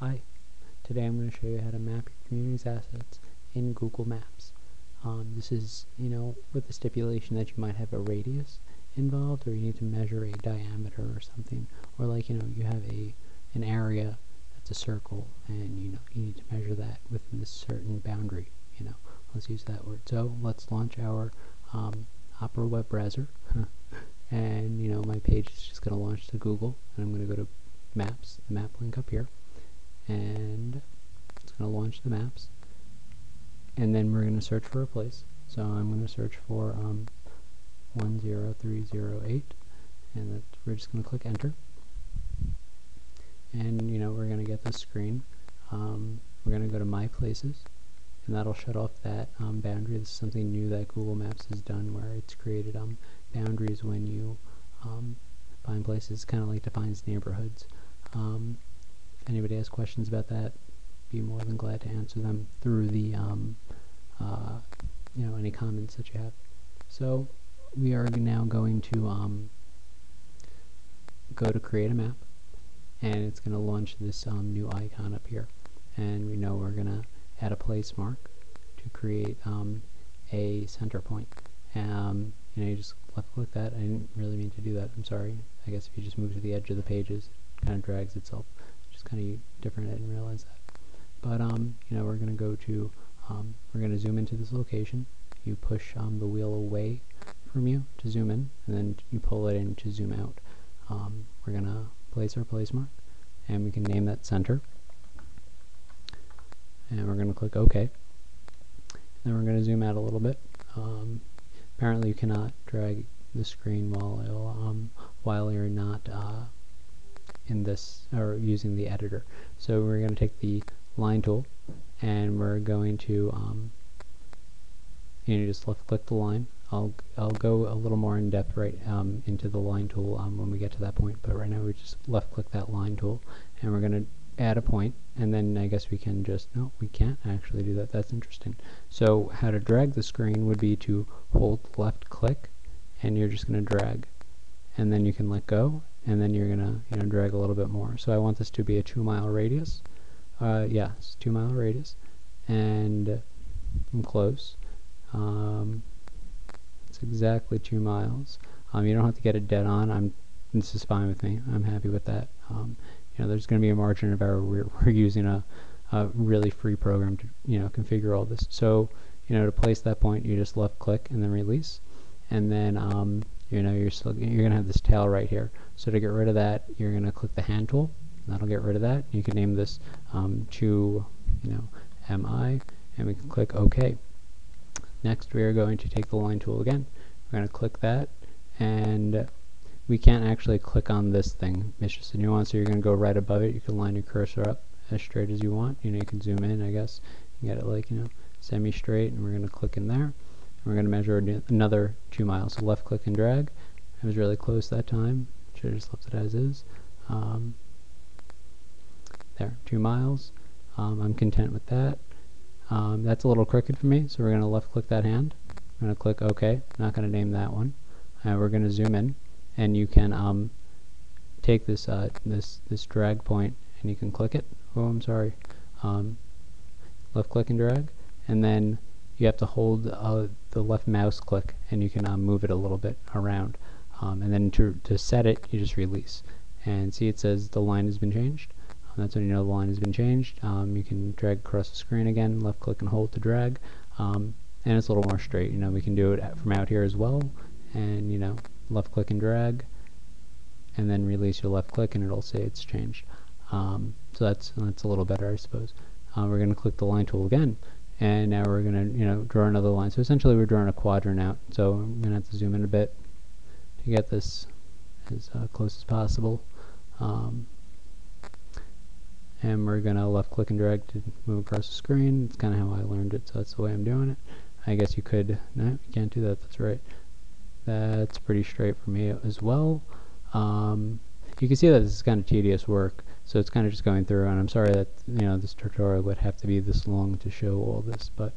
Hi, today I'm going to show you how to map your community's assets in Google Maps. This is, with the stipulation that you might have a radius involved, or you need to measure a diameter or something, or you have an area that's a circle, and you need to measure that within this certain boundary. Let's use that word. So let's launch our Opera web browser, and my page is just going to launch to Google, and I'm going to go to Maps, the map link up here, and it's going to launch the maps, and then we're going to search for a place. So I'm going to search for 10308, and we're just going to click enter, and we're going to get this screen. We're going to go to My Places, and that'll shut off that boundary. This is something new that Google Maps has done, where it's created boundaries when you find places, kind of like defines neighborhoods. If anybody has questions about that, be more than glad to answer them through the any comments that you have. So we are now going to go to create a map, and it's going to launch this new icon up here, and we're going to add a place mark to create a center point. You just left click that. I didn't really mean to do that, I'm sorry. I guess if you just move to the edge of the pages, it kind of drags itself. Just kind of different, I didn't realize that. But we're going to go to we're going to zoom into this location. You push the wheel away from you to zoom in, and then you pull it in to zoom out. We're going to place our place mark, and we can name that center, and we're going to click OK. Then we're going to zoom out a little bit. Apparently you cannot drag the screen while you're not in this, or using the editor. So we're going to take the line tool, and we're going to just left click the line. I'll go a little more in depth right into the line tool when we get to that point, but right now we just left click that line tool, and we're going to add a point, and then I guess we can just, no, we can't actually do that. That's interesting. So how to drag the screen would be to hold left click, and you're just going to drag, and then you can let go, and then you're going to drag a little bit more. So I want this to be a 2-mile radius. Yeah, it's 2-mile radius, and I'm close. It's exactly 2 miles. You don't have to get it dead on. This is fine with me. I'm happy with that. There's going to be a margin of error. We're using a really free program to configure all this. So to place that point, you just left click and then release, and then you're going to have this tail right here. So to get rid of that, you're going to click the hand tool. That'll get rid of that. You can name this to MI, and we can click OK. Next, we are going to take the line tool again. We're going to click that, and we can't actually click on this thing. It's just a nuance, so you're going to go right above it. You can line your cursor up as straight as you want. You can zoom in, I guess. You get it semi-straight, and we're going to click in there. And we're going to measure another 2 miles. So left click and drag. I was really close that time. Should have just left it as is. There, 2 miles. I'm content with that. That's a little crooked for me, so we're going to left click that hand. I'm going to click OK. Not going to name that one. We're going to zoom in, and you can take this this drag point, and you can click it. Oh, I'm sorry. Left click and drag, and then you have to hold the left mouse click, and you can move it a little bit around. And then to set it, you just release. And see, it says the line has been changed. That's when you know the line has been changed. You can drag across the screen again, left click and hold to drag, and it's a little more straight. We can do it from out here as well, and left click and drag, and then release your left click, and it'll say it's changed. So that's a little better, I suppose. We're going to click the line tool again, and now we're going to draw another line. So essentially we're drawing a quadrant out. So I'm going to have to zoom in a bit to get this as close as possible. And we're going to left click and drag to move across the screen. It's kind of how I learned it, so that's the way I'm doing it. I guess you could, no, you can't do that, that's right. That's pretty straight for me as well. You can see that this is kind of tedious work, so it's kind of just going through, and I'm sorry that this tutorial would have to be this long to show all this, but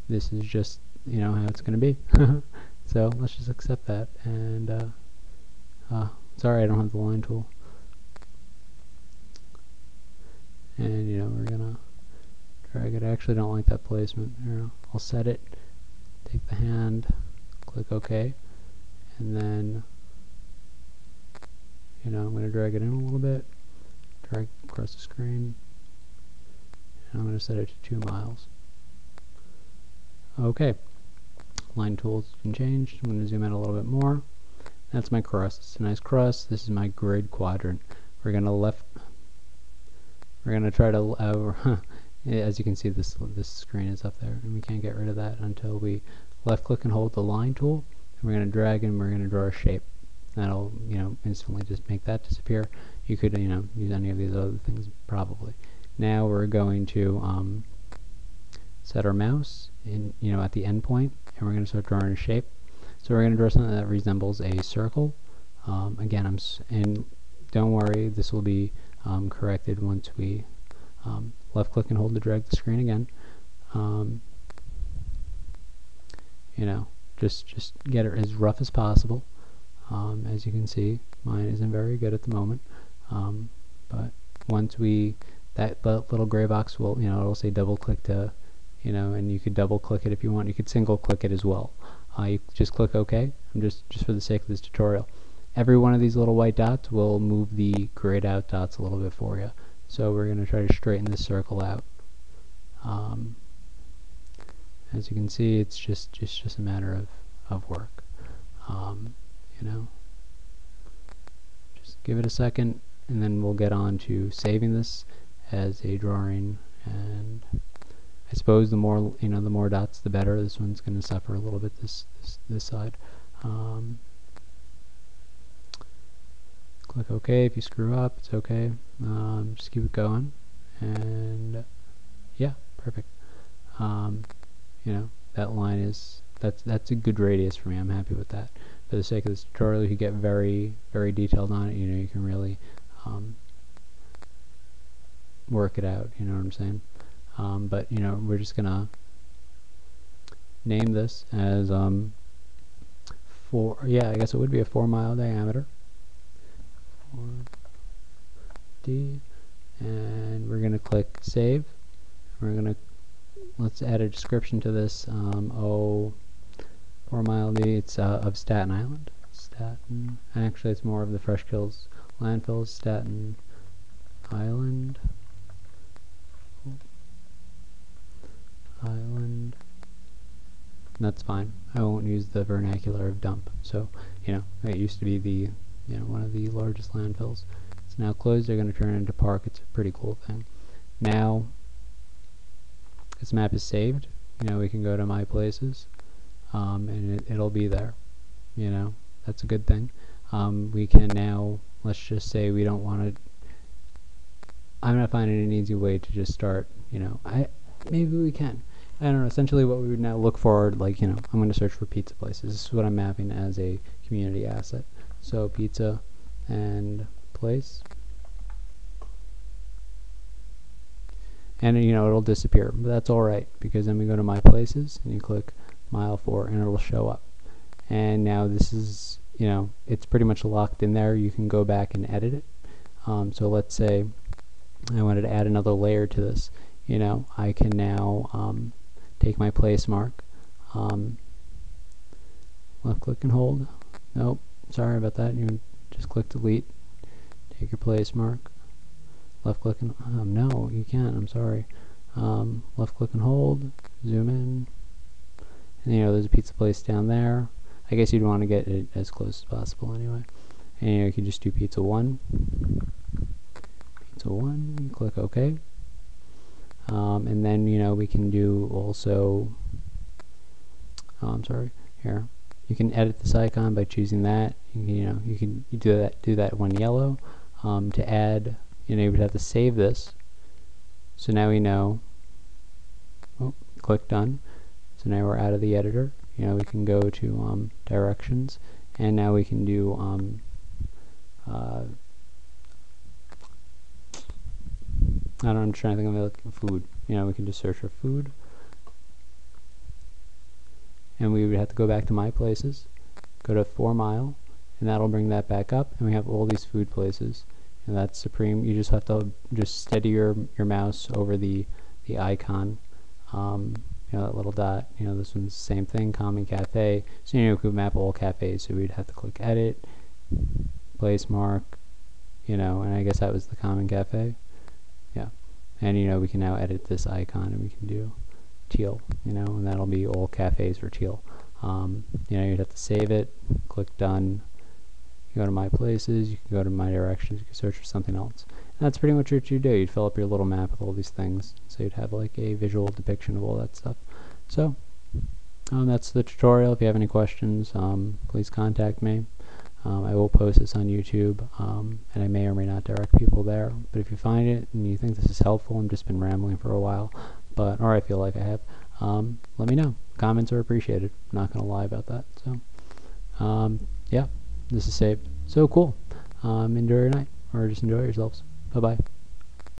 this is just how it's going to be. So let's just accept that, and sorry I don't have the line tool. actually don't like that placement. Here, I'll set it, take the hand, click OK, and then I'm going to drag it in a little bit, drag across the screen, and I'm going to set it to 2 miles. Okay, line tool's been changed. I'm going to zoom in a little bit more. That's my crust. It's a nice crust. This is my grid quadrant. We're going to try to as you can see, this screen is up there, and we can't get rid of that until we left click and hold the line tool, and we're going to drag and we're going to draw a shape. That'll instantly just make that disappear. You could use any of these other things probably. Now we're going to set our mouse in at the end point, and we're going to start drawing a shape. So we're going to draw something that resembles a circle. Again, and don't worry, this will be corrected once we left click and hold to drag the screen again. Just get it as rough as possible. As you can see, mine isn't very good at the moment, but once that little gray box will, it'll say double click to, and you could double click it if you want. You could single click it as well. You just click OK. I'm just for the sake of this tutorial. Every one of these little white dots will move the grayed out dots a little bit for you. So we're going to try to straighten this circle out. As you can see, it's just a matter of work. Just give it a second, and then we'll get on to saving this as a drawing. And I suppose the more the more dots, the better. This one's going to suffer a little bit. This side. Click OK. If you screw up, it's okay. Just keep it going, and yeah, perfect. That line is that's a good radius for me. I'm happy with that. For the sake of this tutorial, you can get very detailed on it. You can really work it out. You know what I'm saying? But we're just gonna name this as I guess it would be a 4-mile diameter. 4D, and we're gonna click save. Let's add a description to this. 4-mile D. It's of Staten Island. Actually, it's more of the Fresh Kills landfills. Staten Island. That's fine. I won't use the vernacular of dump. So it used to be the one of the largest landfills. It's now closed. They're going to turn it into park. It's a pretty cool thing. Now this map is saved. We can go to My Places, and it'll be there. That's a good thing. We can now, let's just say we don't want to. I'm not finding an easy way to just start. Maybe we can. I don't know. Essentially, what we would now look for, I'm going to search for pizza places. This is what I'm mapping as a community asset. So pizza and place, and it'll disappear, but that's all right, because then we go to My Places and you click mile 4 and it'll show up. And now this is it's pretty much locked in there. You can go back and edit it. So let's say I wanted to add another layer to this. I can now take my place mark, left click and hold. Nope, sorry about that. You just click delete, take your place mark, left click and no, you can't. I'm sorry. Left click and hold, zoom in, and there's a pizza place down there. I guess you'd want to get it as close as possible anyway. And you can just do pizza 1. Pizza 1. You click OK. And then we can do also. I'm sorry. Here, you can edit this icon by choosing that. You can do that one yellow. To add, you would have to save this. So now we know. Oh, click done. So now we're out of the editor. We can go to directions, and now we can do I'm trying to think of food. We can just search for food, and we would have to go back to My Places, go to 4-mile, and that'll bring that back up, and we have all these food places, and that's supreme. You just have to steady your mouse over the icon that little dot, this one's the same thing, common cafe. So we could map all cafes, so we'd have to click edit, place mark, and I guess that was the common cafe. Yeah. And we can now edit this icon, and we can do teal, and that'll be all cafes for teal. You'd have to save it, click done, you go to my places, you can go to my directions, you can search for something else. And that's pretty much what you do. You'd fill up your little map with all these things, so you'd have like a visual depiction of all that stuff. So that's the tutorial. If you have any questions, please contact me. I will post this on YouTube, and I may or may not direct people there. But if you find it and you think this is helpful, I've just been rambling for a while, or I feel like I have, let me know. Comments are appreciated. I'm not going to lie about that. So, yeah, this is saved. So cool. Enjoy your night, or just enjoy yourselves. Bye-bye.